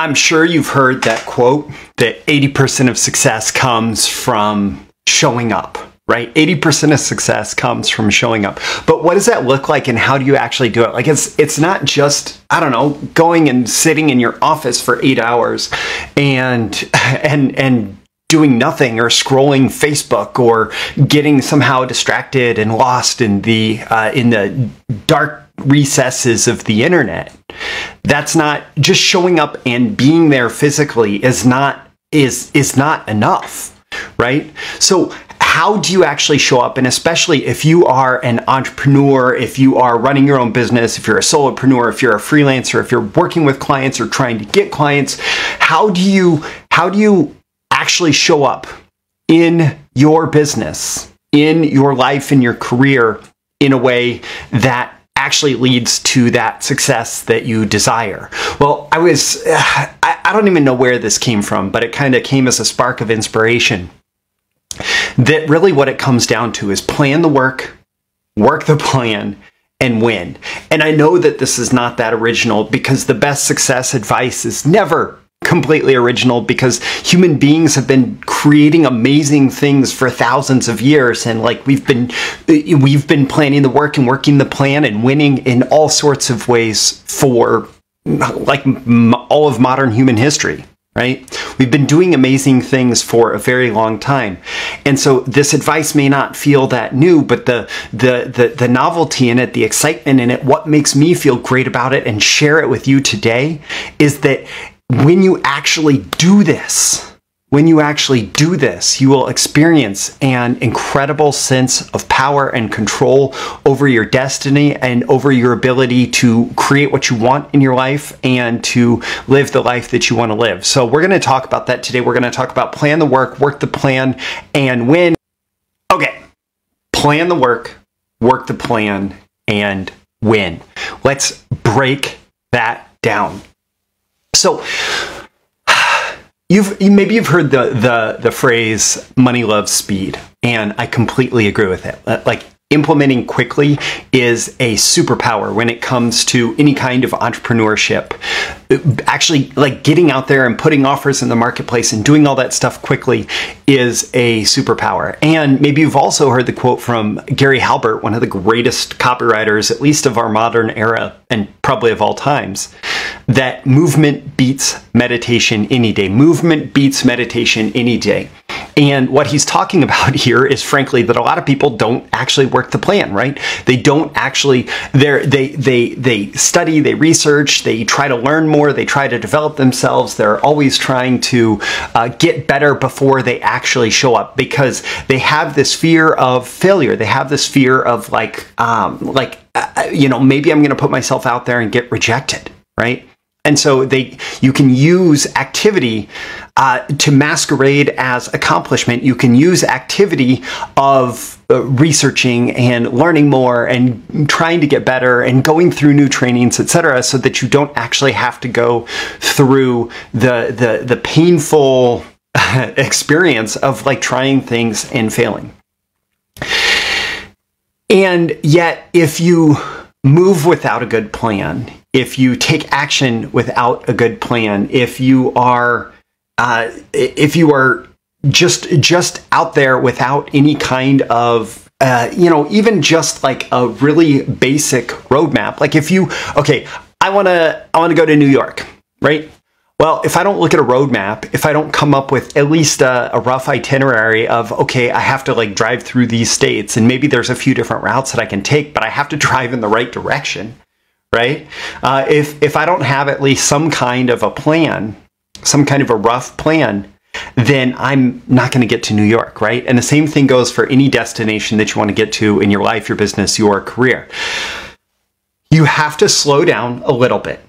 I'm sure you've heard that quote that 80% of success comes from showing up, right? 80% of success comes from showing up. But what does that look like and how do you actually do it? Like it's not just, I don't know, going and sitting in your office for 8 hours and doing nothing or scrolling Facebook or getting somehow distracted and lost in the dark recesses of the internet. That's not just showing up and being there physically is not enough, right? So how do you actually show up? And especially if you are an entrepreneur, if you are running your own business, if you're a solopreneur, if you're a freelancer, if you're working with clients or trying to get clients, how do you actually show up in your business, in your life, in your career in a way that actually leads to that success that you desire? Well, I don't even know where this came from, but it kind of came as a spark of inspiration. That really what it comes down to is plan the work the plan, and win. And I know that this is not that original because the best success advice is never completely original, because human beings have been creating amazing things for thousands of years, and like we've been planning the work and working the plan and winning in all sorts of ways for like all of modern human history, right? We've been doing amazing things for a very long time. And so this advice may not feel that new, but the novelty in it, the excitement in it, what makes me feel great about it and share it with you today is that when you actually do this, you will experience an incredible sense of power and control over your destiny and over your ability to create what you want in your life and to live the life that you want to live. So we're going to talk about that today. We're going to talk about plan the work the plan, and win. Okay, plan the work the plan, and win. Let's break that down. So maybe you've heard the phrase money loves speed, and I completely agree with it. Like implementing quickly is a superpower when it comes to any kind of entrepreneurship. Actually, like getting out there and putting offers in the marketplace and doing all that stuff quickly is a superpower. And maybe you've also heard the quote from Gary Halbert, one of the greatest copywriters, at least of our modern era and probably of all times, that movement beats meditation any day. Movement beats meditation any day. And what he's talking about here is, frankly, that a lot of people don't actually work the plan, right? They don't actually, they study, they research, they try to learn more, they try to develop themselves. They're always trying to get better before they actually show up, because they have this fear of failure. They have this fear of maybe I'm going to put myself out there and get rejected, right? And so you can use activity to masquerade as accomplishment. You can use activity of researching and learning more and trying to get better and going through new trainings, etc., so that you don't actually have to go through the painful experience of like trying things and failing. And yet, if you move without a good plan, if you take action without a good plan, if you are just out there without any kind of even just like a really basic roadmap, like I want to go to New York, right? Well, if I don't look at a roadmap, if I don't come up with at least a rough itinerary of, okay, I have to like drive through these states, and maybe there's a few different routes that I can take, but I have to drive in the right direction, right? If I don't have at least some kind of a plan, some kind of a rough plan, then I'm not going to get to New York, right? And the same thing goes for any destination that you want to get to in your life, your business, your career. You have to slow down a little bit.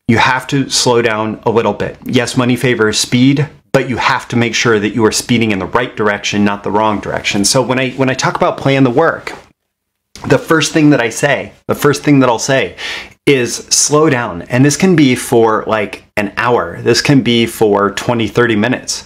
You have to slow down a little bit. Yes, money favors speed, but you have to make sure that you are speeding in the right direction, not the wrong direction. So when I talk about plan the work, the first thing that I'll say is slow down. And this can be for like an hour. This can be for 20, 30 minutes.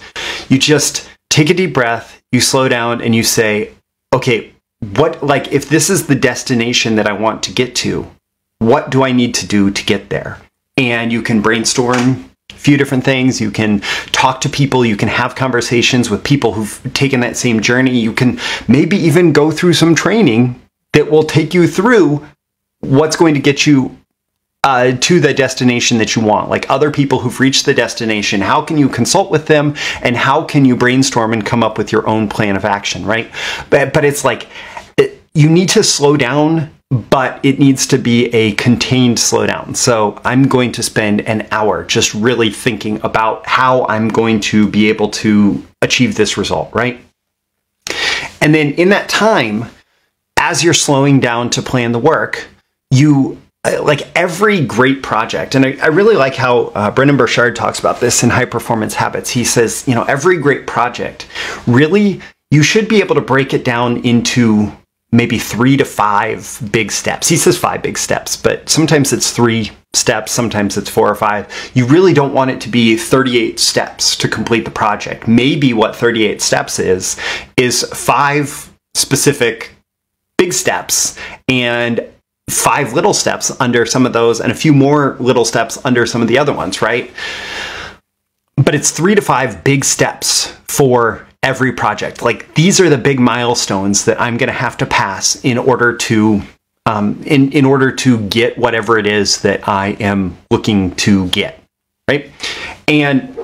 You just take a deep breath, you slow down, and you say, okay, if this is the destination that I want to get to, what do I need to do to get there? And you can brainstorm few different things. You can talk to people. You can have conversations with people who've taken that same journey. You can maybe even go through some training that will take you through what's going to get you to the destination that you want. Like other people who've reached the destination, how can you consult with them and how can you brainstorm and come up with your own plan of action, right? But it's like, you need to slow down, but it needs to be a contained slowdown. So I'm going to spend an hour just really thinking about how I'm going to be able to achieve this result, right? And then in that time, as you're slowing down to plan the work, like every great project, and I really like how Brendan Burchard talks about this in High Performance Habits. He says, every great project, really, you should be able to break it down into maybe 3 to 5 big steps. He says 5 big steps, but sometimes it's 3 steps, sometimes it's 4 or 5. You really don't want it to be 38 steps to complete the project. Maybe what 38 steps is 5 specific big steps and 5 little steps under some of those and a few more little steps under some of the other ones, right? But it's 3 to 5 big steps for every project. Like these are the big milestones that I'm going to have to pass in order to in order to get whatever it is that I am looking to get, right? And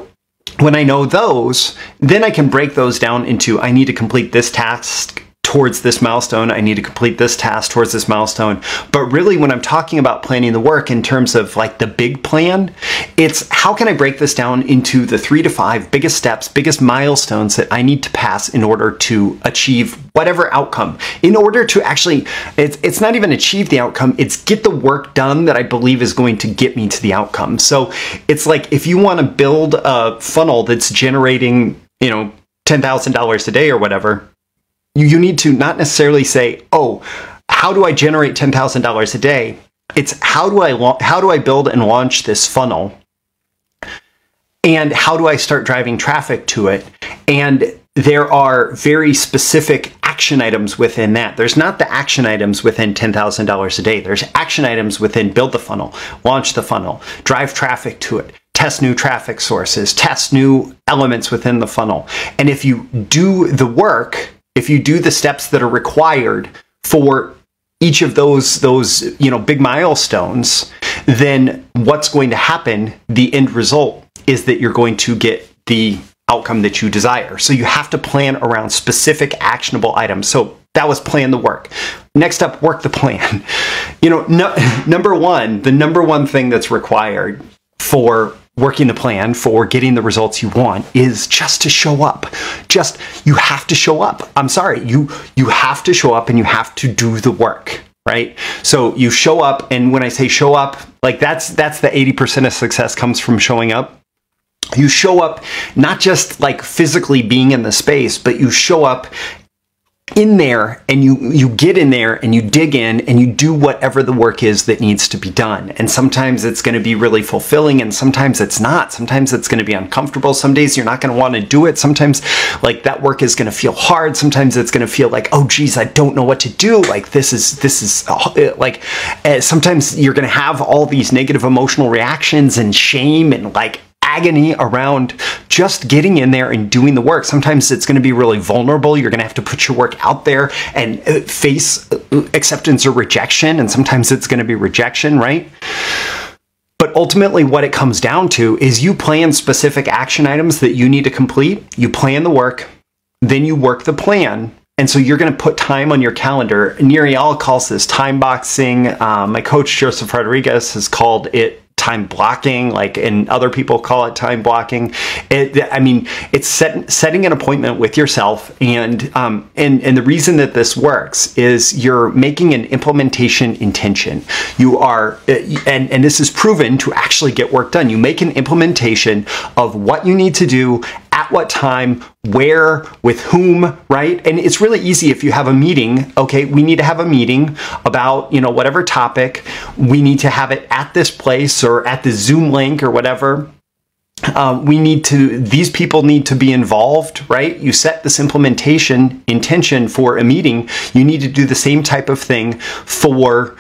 when I know those, then I can break those down into, I need to complete this task towards this milestone. I need to complete this task towards this milestone. But really, when I'm talking about planning the work in terms of like the big plan, it's how can I break this down into the 3 to 5 biggest steps, biggest milestones that I need to pass in order to achieve whatever outcome. In order to actually, it's not even achieve the outcome, it's get the work done that I believe is going to get me to the outcome. So it's like if you want to build a funnel that's generating, $10,000 a day or whatever, you need to not necessarily say, oh, how do I generate $10,000 a day? It's how do I build and launch this funnel? And how do I start driving traffic to it? And there are very specific action items within that. There's not the action items within $10,000 a day. There's action items within build the funnel, launch the funnel, drive traffic to it, test new traffic sources, test new elements within the funnel. And if you do the work, if you do the steps that are required for each of those big milestones, then what's going to happen, the end result, is that you're going to get the outcome that you desire. So you have to plan around specific actionable items. So that was plan the work. Next up, work the plan. Number one thing that's required for working the plan, for getting the results you want, is just to show up. You have to show up. I'm sorry, you have to show up and you have to do the work, right? So you show up, and when I say show up, like that's the 80% of success comes from showing up. You show up not just like physically being in the space, but you show up in there and you get in there and you dig in and you do whatever the work is that needs to be done. And sometimes it's going to be really fulfilling and sometimes it's not. Sometimes it's going to be uncomfortable. Some days you're not going to want to do it. Sometimes like that work is going to feel hard. Sometimes it's going to feel like, oh geez, I don't know what to do. Like this is like sometimes you're going to have all these negative emotional reactions and shame and like agony around just getting in there and doing the work. Sometimes it's going to be really vulnerable. You're going to have to put your work out there and face acceptance or rejection. And sometimes it's going to be rejection, right? But ultimately what it comes down to is you plan specific action items that you need to complete. You plan the work, then you work the plan. And so you're going to put time on your calendar. Nirial calls this time boxing. My coach, Joseph Rodriguez, has called it time blocking, and other people call it time blocking. It's setting an appointment with yourself, and the reason that this works is you're making an implementation intention. You are, and this is proven to actually get work done. You make an implementation of what you need to do, at what time, where, with whom, right? And it's really easy if you have a meeting. Okay, we need to have a meeting about, whatever topic. We need to have it at this place or at the Zoom link or whatever. These people need to be involved, right? You set this implementation intention for a meeting. You need to do the same type of thing for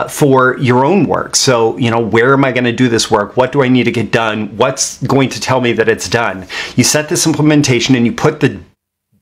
for your own work. So, where am I going to do this work? What do I need to get done? What's going to tell me that it's done? You set this implementation and you put the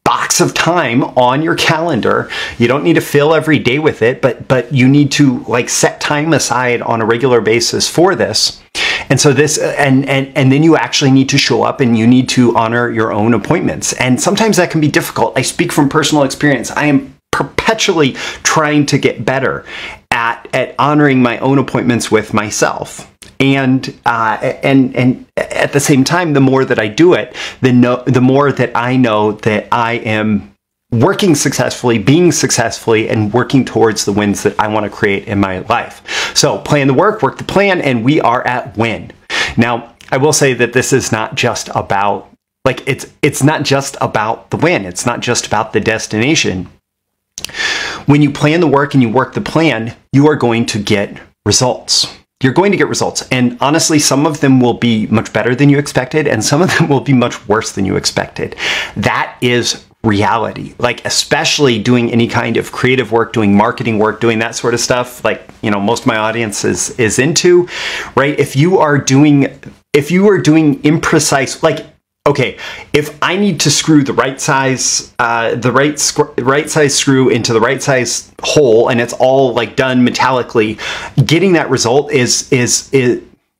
box of time on your calendar. You don't need to fill every day with it, but you need to set time aside on a regular basis for this. And so this, and then you actually need to show up and you need to honor your own appointments. And sometimes that can be difficult. I speak from personal experience. I am perpetually trying to get better at honoring my own appointments with myself. And at the same time, the more that I do it, the more that I know that I am working successfully, being successfully, and working towards the wins that I want to create in my life. So plan the work the plan, and we are at win. Now, I will say that this is not just about, it's not just about the win. It's not just about the destination. When you plan the work and you work the plan, you are going to get results. You're going to get results. And honestly, some of them will be much better than you expected, and some of them will be much worse than you expected. That is reality. Especially doing any kind of creative work, doing marketing work, doing that sort of stuff, most of my audience is into, right? If you are doing imprecise, okay, if I need to screw the right size screw into the right size hole, and it's all done metallically, getting that result is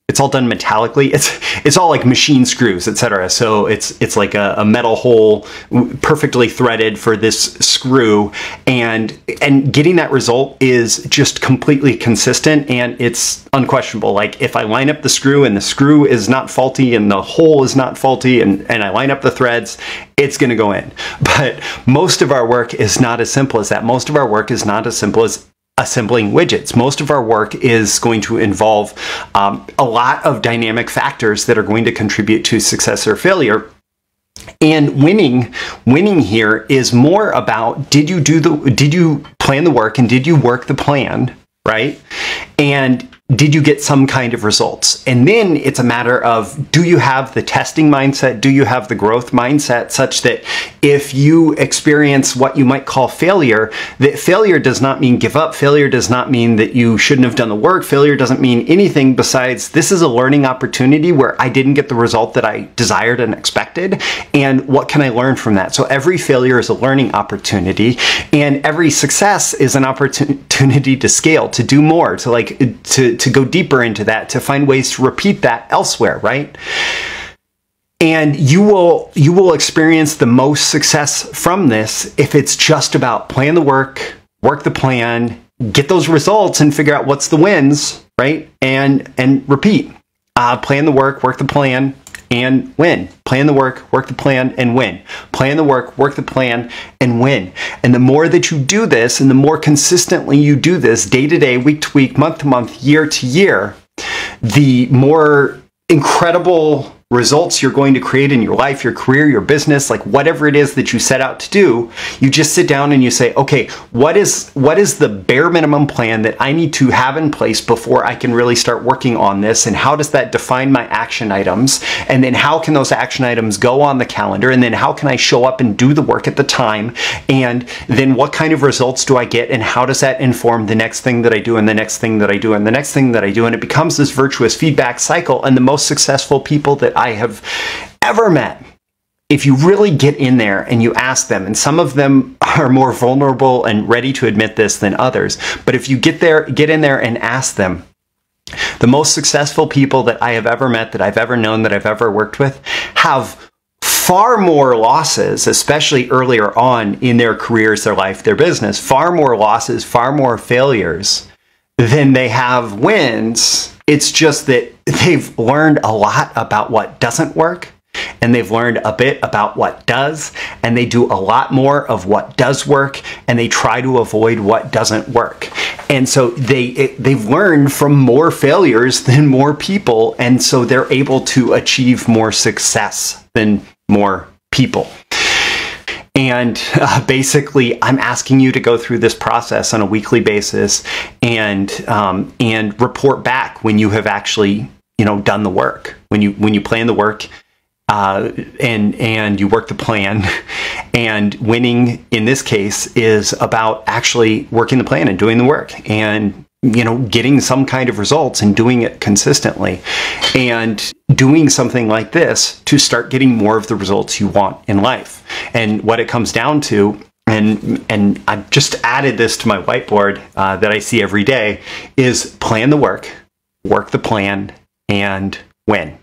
it's all done metallically. It's all machine screws, etc. So it's like a metal hole perfectly threaded for this screw, and getting that result is just completely consistent, and it's unquestionable. If I line up the screw and the screw is not faulty and the hole is not faulty, and I line up the threads, it's going to go in. But most of our work is not as simple as that. Most of our work is not as simple as assembling widgets. Most of our work is going to involve a lot of dynamic factors that are going to contribute to success or failure. And winning here is more about, did you plan the work, and did you work the plan, right? And did you get some kind of results? And then it's a matter of, do you have the testing mindset? Do you have the growth mindset such that if you experience what you might call failure, that failure does not mean give up. Failure does not mean that you shouldn't have done the work. Failure doesn't mean anything besides, this is a learning opportunity where I didn't get the result that I desired and expected. And what can I learn from that? So every failure is a learning opportunity, and every success is an opportunity to scale, to do more, to go deeper into that, to find ways to repeat that elsewhere, right? And you will experience the most success from this if it's just about plan the work the plan, get those results, and figure out what's the wins, right? And repeat. Plan the work the plan, and win. Plan the work the plan, and win. Plan the work the plan, and win. And the more that you do this, and the more consistently you do this, day to day, week to week, month to month, year to year, the more incredible results you're going to create in your life, your career, your business, whatever it is that you set out to do. You just sit down and you say, okay, what is the bare minimum plan that I need to have in place before I can really start working on this? And how does that define my action items? And then how can those action items go on the calendar? And then how can I show up and do the work at the time? And then what kind of results do I get? And how does that inform the next thing that I do, and the next thing that I do, and the next thing that I do? And it becomes this virtuous feedback cycle. And the most successful people that I have ever met, if you really get in there and you ask them, and some of them are more vulnerable and ready to admit this than others, but if you get in there and ask them, the most successful people that I have ever met, that I've ever known, that I've ever worked with, have far more losses, especially earlier on in their careers, their life, their business, far more losses, far more failures than they have wins. It's just that they've learned a lot about what doesn't work, and they've learned a bit about what does, and they do a lot more of what does work, and they try to avoid what doesn't work. And so they've learned from more failures than more people, and so they're able to achieve more success than more people. And basically, I'm asking you to go through this process on a weekly basis, and report back when you have actually, done the work. When you plan the work, and you work the plan. And winning in this case is about actually working the plan and doing the work. And getting some kind of results and doing it consistently, and doing something like this to start getting more of the results you want in life. And what it comes down to, and I've just added this to my whiteboard that I see every day, is plan the work the plan, and win.